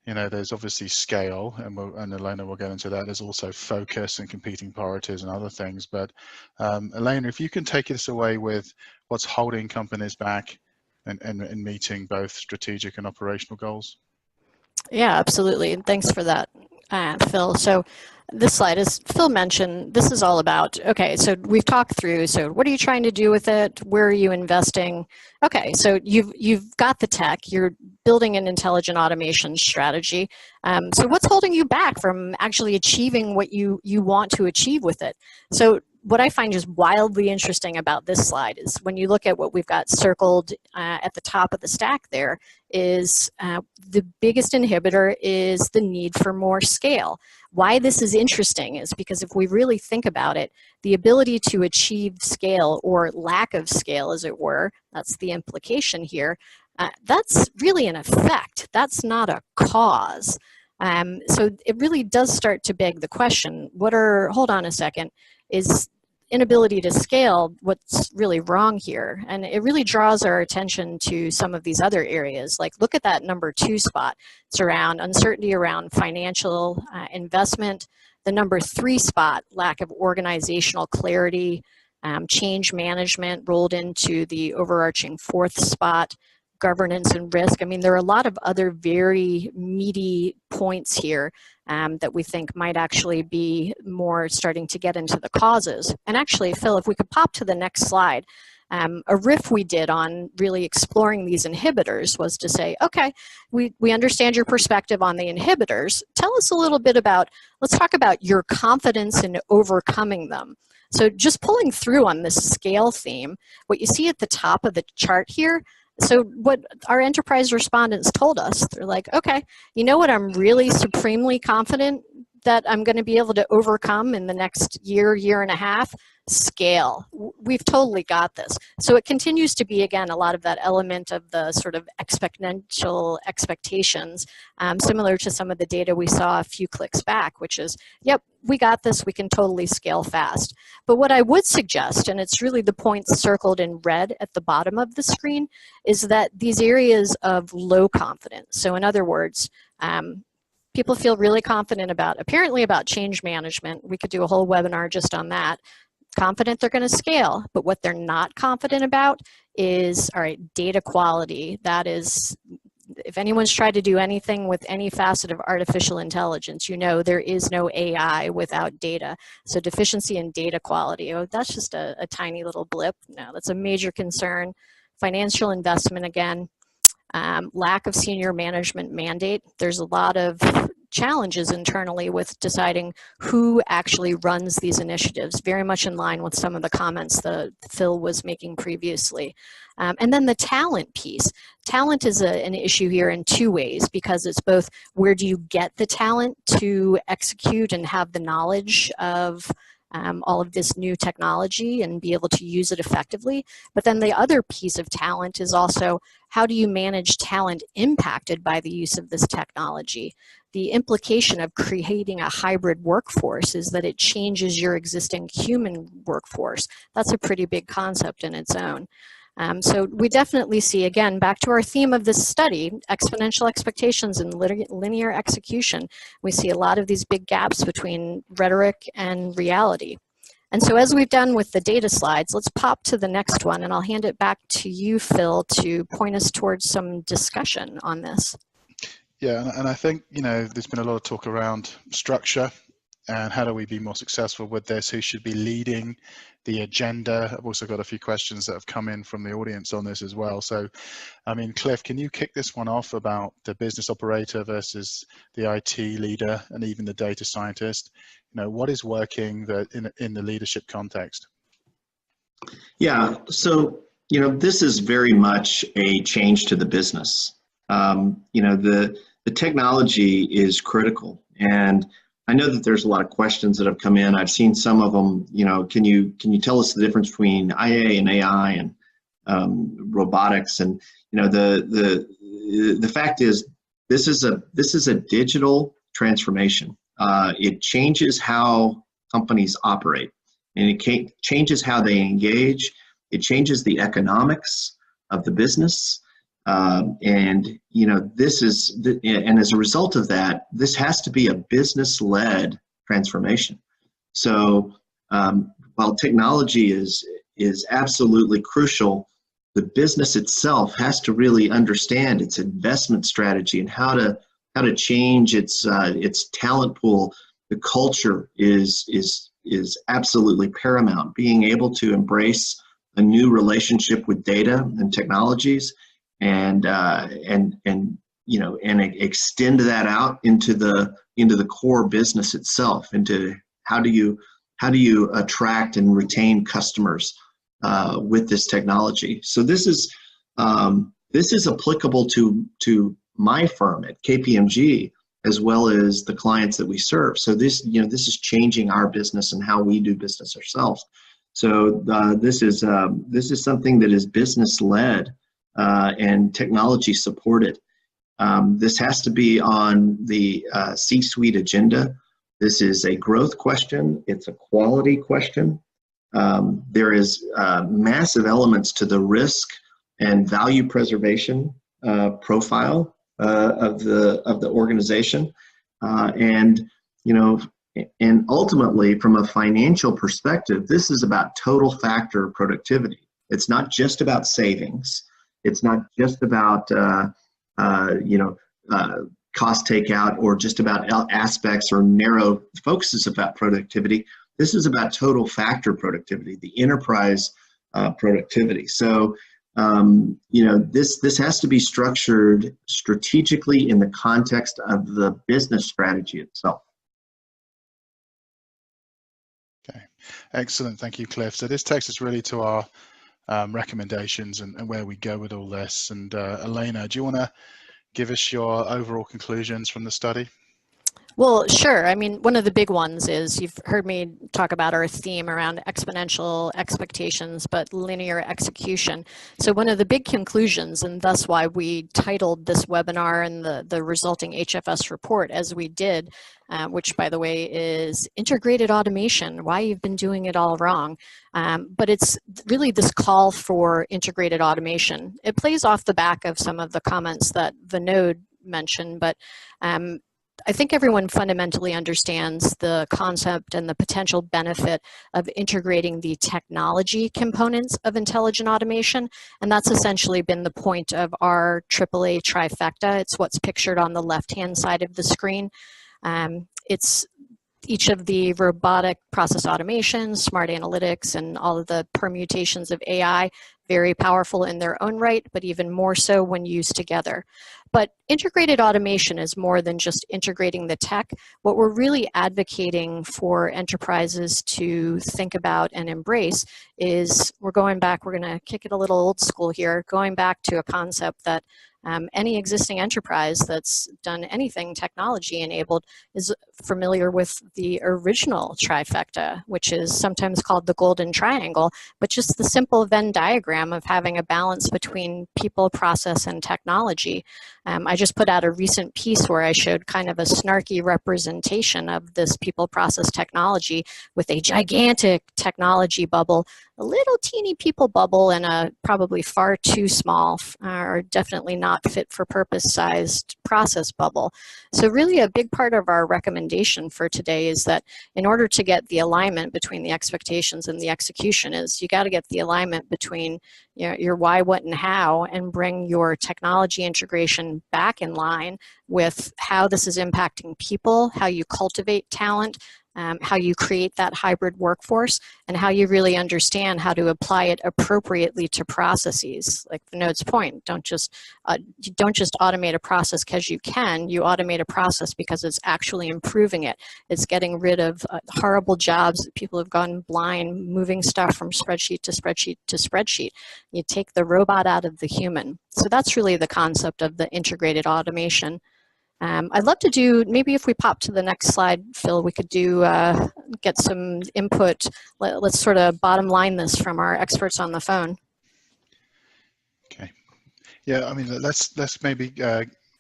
There's obviously scale, and Elena will get into that. There's also focus and competing priorities and other things. But Elena, if you can take us away with what's holding companies back in meeting both strategic and operational goals. Yeah, absolutely. And thanks for that, Phil. So this slide, as Phil mentioned, this is all about, okay, so we've talked through, so what are you trying to do with it? Where are you investing? Okay, so you've got the tech, you're building an intelligent automation strategy. So what's holding you back from actually achieving what you want to achieve with it? So what I find just wildly interesting about this slide is when you look at what we've got circled at the top of the stack there is the biggest inhibitor is the need for more scale. Why this is interesting is because if we really think about it, the ability to achieve scale or lack of scale, as it were, that's the implication here, that's really an effect. That's not a cause. So it really does start to beg the question, hold on a second, is inability to scale what's really wrong here? And it really draws our attention to some of these other areas. Like look at that number 2 spot. It's around uncertainty around financial investment. The number 3 spot, lack of organizational clarity, change management rolled into the overarching 4th spot, governance and risk. I mean, there are a lot of other very meaty points here that we think might actually be more starting to get into the causes. And actually, Phil, if we could pop to the next slide, a riff we did on really exploring these inhibitors was to say, okay, we understand your perspective on the inhibitors. Tell us a little bit about, let's talk about your confidence in overcoming them. So just pulling through on this scale theme, what you see at the top of the chart here, so what our enterprise respondents told us, they're like, okay, you know what I'm really supremely confident that I'm going to be able to overcome in the next year, year and a half? Scale. We've totally got this. So it continues to be, again, a lot of that element of the sort of exponential expectations, similar to some of the data we saw a few clicks back, which is, yep, we got this, we can totally scale fast. But what I would suggest, and it's really the points circled in red at the bottom of the screen, is that these areas of low confidence, so in other words, people feel really confident apparently about change management. We could do a whole webinar just on that. Confident they're going to scale, but what they're not confident about is, all right, data quality. That is, if anyone's tried to do anything with any facet of artificial intelligence, you know there is no AI without data. So deficiency in data quality, oh, that's just a tiny little blip. No, that's a major concern. Financial investment, again, lack of senior management mandate. There's a lot of challenges internally with deciding who actually runs these initiatives, very much in line with some of the comments that Phil was making previously. And then the talent piece. Talent is an issue here in 2 ways, because it's both where do you get the talent to execute and have the knowledge of all of this new technology and be able to use it effectively. But then the other piece of talent is also how do you manage talent impacted by the use of this technology? The implication of creating a hybrid workforce is that it changes your existing human workforce. That's a pretty big concept in its own. So we definitely see, again, back to our theme of this study, exponential expectations and linear execution. We see a lot of these big gaps between rhetoric and reality. And so as we've done with the data slides, let's pop to the next one, and I'll hand it back to you, Phil, to point us towards some discussion on this. Yeah, and I think, you know, there's been a lot of talk around structure and how do we be more successful with this, who should be leading the agenda. I've also got a few questions that have come in from the audience on this as well. So, I mean, Cliff, can you kick this one off about the business operator versus the IT leader and even the data scientist? You know, what is working in the leadership context? Yeah, so, you know, this is very much a change to the business. You know, the technology is critical, and I know that there's a lot of questions that have come in. I've seen some of them. You know, can you tell us the difference between IA and AI and robotics? And you know, the fact is, this is a digital transformation. It changes how companies operate, and it changes how they engage. It changes the economics of the business. And you know, and as a result of that, this has to be a business-led transformation. So while technology is absolutely crucial, the business itself has to really understand its investment strategy and how to change its talent pool. The culture is absolutely paramount. Being able to embrace a new relationship with data and technologies, and you know, and extend that out into the core business itself, into how do you how do you attract and retain customers with this technology? So this is applicable to my firm at KPMG as well as the clients that we serve. So this is changing our business and how we do business ourselves. So this is something that is business led and technology supported. This has to be on the C-suite agenda. This is a growth question. It's a quality question. There is massive elements to the risk and value preservation profile of the organization, and ultimately, from a financial perspective, this is about total factor productivity. It's not just about savings. It's not just about cost takeout or just about aspects or narrow focuses about productivity. This is about total factor productivity, the enterprise productivity. So, this has to be structured strategically in the context of the business strategy itself. Okay, excellent. Thank you, Cliff. So this takes us really to our recommendations and where we go with all this. And Elena, do you want to give us your overall conclusions from the study? Well, sure. I mean, one of the big ones is you've heard me talk about our theme around exponential expectations, but linear execution. So one of the big conclusions, and thus why we titled this webinar and the resulting HFS report as we did, which by the way is integrated automation, why you've been doing it all wrong. But it's really this call for integrated automation. It plays off the back of some of the comments that Vinod mentioned, but I think everyone fundamentally understands the concept and the potential benefit of integrating the technology components of intelligent automation, and that's essentially been the point of our AAA trifecta. It's what's pictured on the left-hand side of the screen. It's each of the robotic process automation, smart analytics, and all of the permutations of AI, very powerful in their own right, but even more so when used together. But integrated automation is more than just integrating the tech. What we're really advocating for enterprises to think about and embrace is we're going to kick it a little old school here, going back to a concept that any existing enterprise that's done anything technology enabled is familiar with the original trifecta, which is sometimes called the golden triangle, but just the simple Venn diagram of having a balance between people, process, and technology. I just put out a recent piece where I showed kind of a snarky representation of this people, process, technology with a gigantic technology bubble, a little teeny people bubble, and a probably far too small or definitely not fit for purpose sized process bubble. So really a big part of our recommendation for today is that in order to get the alignment between the expectations and the execution is you got to get the alignment between your why, what, and how, and bring your technology integration back in line with how this is impacting people, how you cultivate talent, how you create that hybrid workforce, and how you really understand how to apply it appropriately to processes. Like Vinod's point, don't just automate a process because you can. You automate a process because it's actually improving it. It's getting rid of horrible jobs that people have gone blind, moving stuff from spreadsheet to spreadsheet to spreadsheet. You take the robot out of the human. So that's really the concept of the integrated automation. I'd love to do, maybe if we pop to the next slide, Phil, we could do, get some input. Let's sort of bottom line this from our experts on the phone. Okay. Yeah, I mean, let's maybe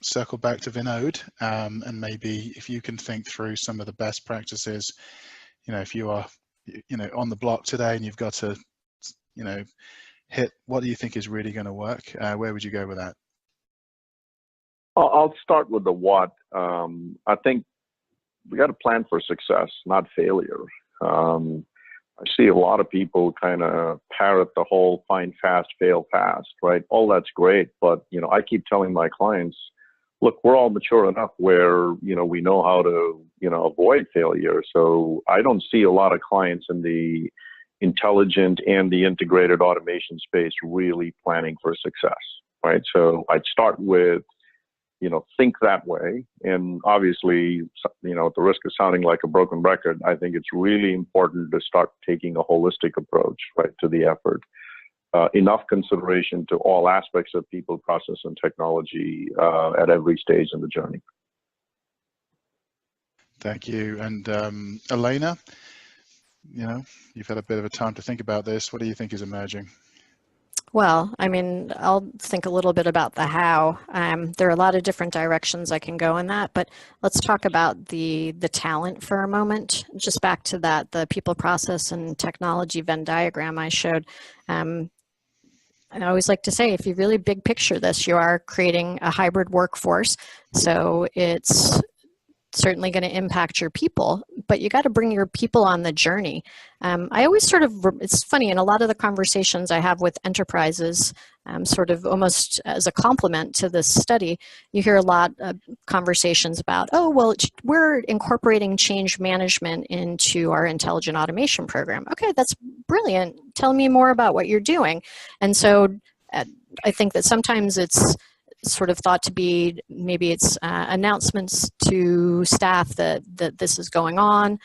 circle back to Vinod, and maybe if you can think through some of the best practices, if you are, on the block today and you've got to, hit, what do you think is really going to work? Where would you go with that? I'll start with the what. I think we got to plan for success, not failure. I see a lot of people kind of parrot the whole find fast, fail fast, right? All that's great, but I keep telling my clients, look, we're all mature enough where we know how to avoid failure. So I don't see a lot of clients in the intelligent and the integrated automation space really planning for success, right? So I'd start with think that way. And obviously, at the risk of sounding like a broken record, I think it's really important to start taking a holistic approach, right, to the effort. Enough consideration to all aspects of people, process, and technology at every stage in the journey. Thank you. And Elena, you've had a bit of a time to think about this. What do you think is emerging? Well, I mean, I'll think a little bit about the how. There are a lot of different directions I can go in that, but let's talk about the talent for a moment. Just back to the people, process, and technology Venn diagram I showed. I always like to say, if you really big picture this, you are creating a hybrid workforce. So it's certainly going to impact your people, but you got to bring your people on the journey. I always it's funny, in a lot of the conversations I have with enterprises, sort of almost as a complement to this study, you hear a lot of conversations about, oh, well, we're incorporating change management into our intelligent automation program. Okay, that's brilliant. Tell me more about what you're doing. And so I think that sometimes it's sort of thought to be, maybe it's announcements to staff that this is going on.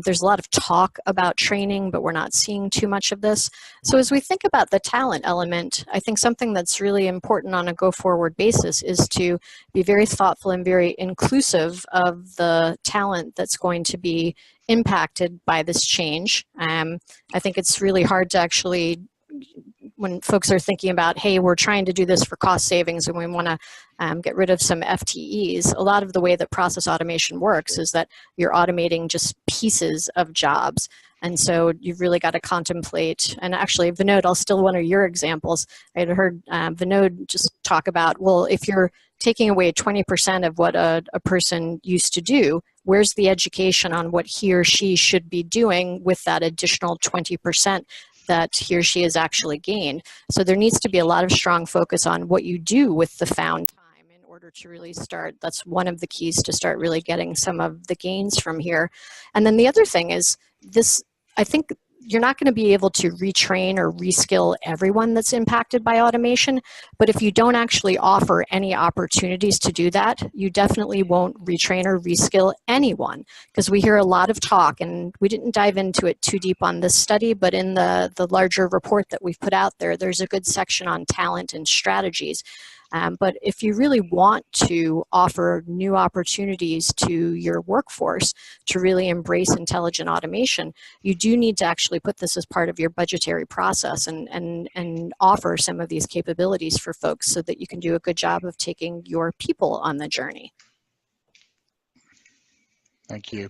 There's a lot of talk about training, but we're not seeing too much of this. So as we think about the talent element, I think something that's really important on a go-forward basis is to be very thoughtful and very inclusive of the talent that's going to be impacted by this change. I think it's really hard to actually, when folks are thinking about, hey, we're trying to do this for cost savings and we want to get rid of some FTEs, a lot of the way that process automation works is that you're automating just pieces of jobs. And so you've really got to contemplate, and actually Vinod, I'll steal one of your examples. I had heard Vinod just talk about, well, if you're taking away 20% of what a person used to do, where's the education on what he or she should be doing with that additional 20% that he or she has actually gained? So there needs to be a lot of strong focus on what you do with the found time in order to really start. That's one of the keys to start really getting some of the gains from here. And then the other thing is this, I think you're not going to be able to retrain or reskill everyone that's impacted by automation, but if you don't actually offer any opportunities to do that, you definitely won't retrain or reskill anyone, because we hear a lot of talk, and we didn't dive into it too deep on this study, but in the larger report that we've put out there, there's a good section on talent and strategies. But if you really want to offer new opportunities to your workforce to really embrace intelligent automation, you do need to actually put this as part of your budgetary process and offer some of these capabilities for folks so that you can do a good job of taking your people on the journey. Thank you.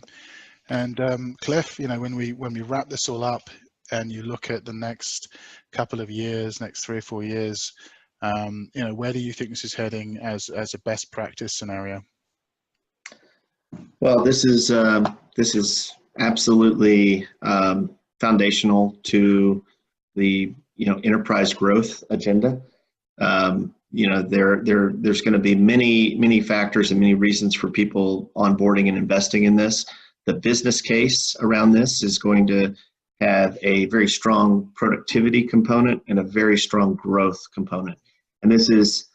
And Cliff, when we wrap this all up and you look at the next couple of years, next 3 or 4 years, where do you think this is heading as a best practice scenario? Well, this is absolutely foundational to the enterprise growth agenda. There's going to be many factors and many reasons for people onboarding and investing in this. The business case around this is going to have a very strong productivity component and a very strong growth component. And this is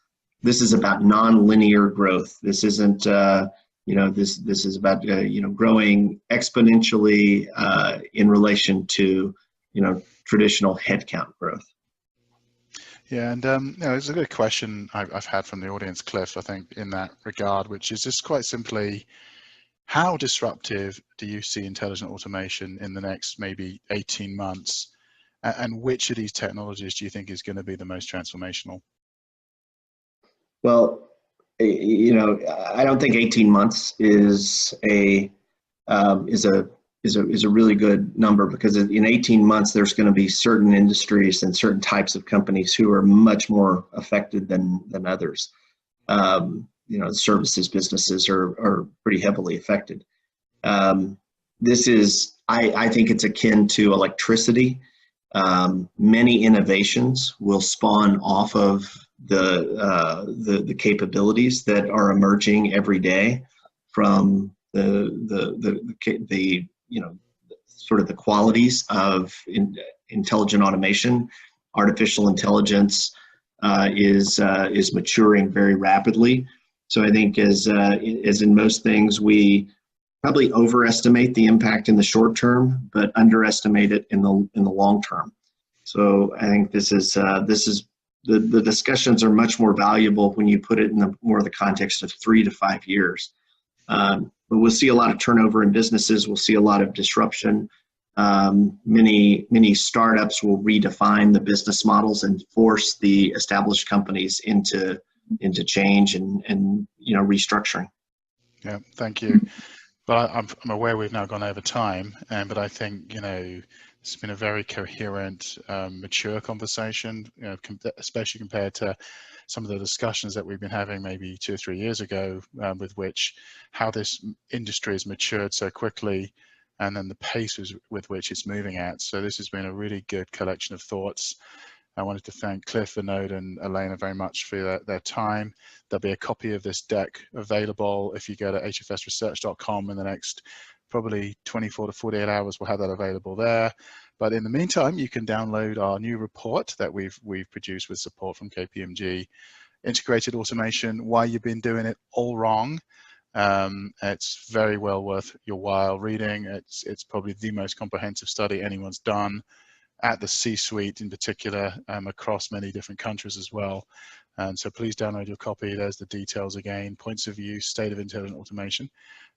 about nonlinear growth. This isn't this is about growing exponentially in relation to traditional headcount growth. Yeah, and there's a good question I've had from the audience, Cliff, I think, in that regard, which is just quite simply, how disruptive do you see intelligent automation in the next maybe 18 months? And which of these technologies do you think is going to be the most transformational? Well, I don't think 18 months is a really good number, because in 18 months there's going to be certain industries and certain types of companies who are much more affected than others. Services businesses are pretty heavily affected. This is, I think it's akin to electricity. Many innovations will spawn off of the capabilities that are emerging every day from the sort of the qualities of intelligent automation. Artificial intelligence is maturing very rapidly. So I think as in most things, we probably overestimate the impact in the short term, but underestimate it in the long term. So I think this is the discussions are much more valuable when you put it in more of the context of 3 to 5 years. But we'll see a lot of turnover in businesses. We'll see a lot of disruption. Many startups will redefine the business models and force the established companies into change and restructuring. Yeah, thank you. Well, I'm aware we've now gone over time, but I think it's been a very coherent, mature conversation, especially compared to some of the discussions that we've been having maybe 2 or 3 years ago, with how this industry has matured so quickly, and then the pace with which it's moving at. So this has been a really good collection of thoughts. I wanted to thank Cliff, Vinod, and Elena very much for their time. There'll be a copy of this deck available if you go to hfsresearch.com in the next probably 24 to 48 hours. We'll have that available there. But in the meantime, you can download our new report that we've produced with support from KPMG, Integrated Automation, Why You've Been Doing It All Wrong. It's very well worth your while reading. It's probably the most comprehensive study anyone's done at the C-suite in particular, across many different countries as well. And so please download your copy. There's the details again, points of view, state of intelligent automation.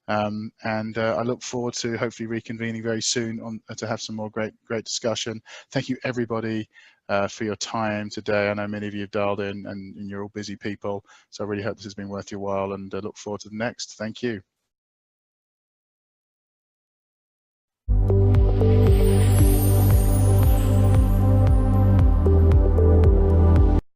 I look forward to hopefully reconvening very soon to have some more great discussion. Thank you everybody for your time today. I know many of you have dialed in and you're all busy people, so I really hope this has been worth your while, and look forward to the next. Thank you.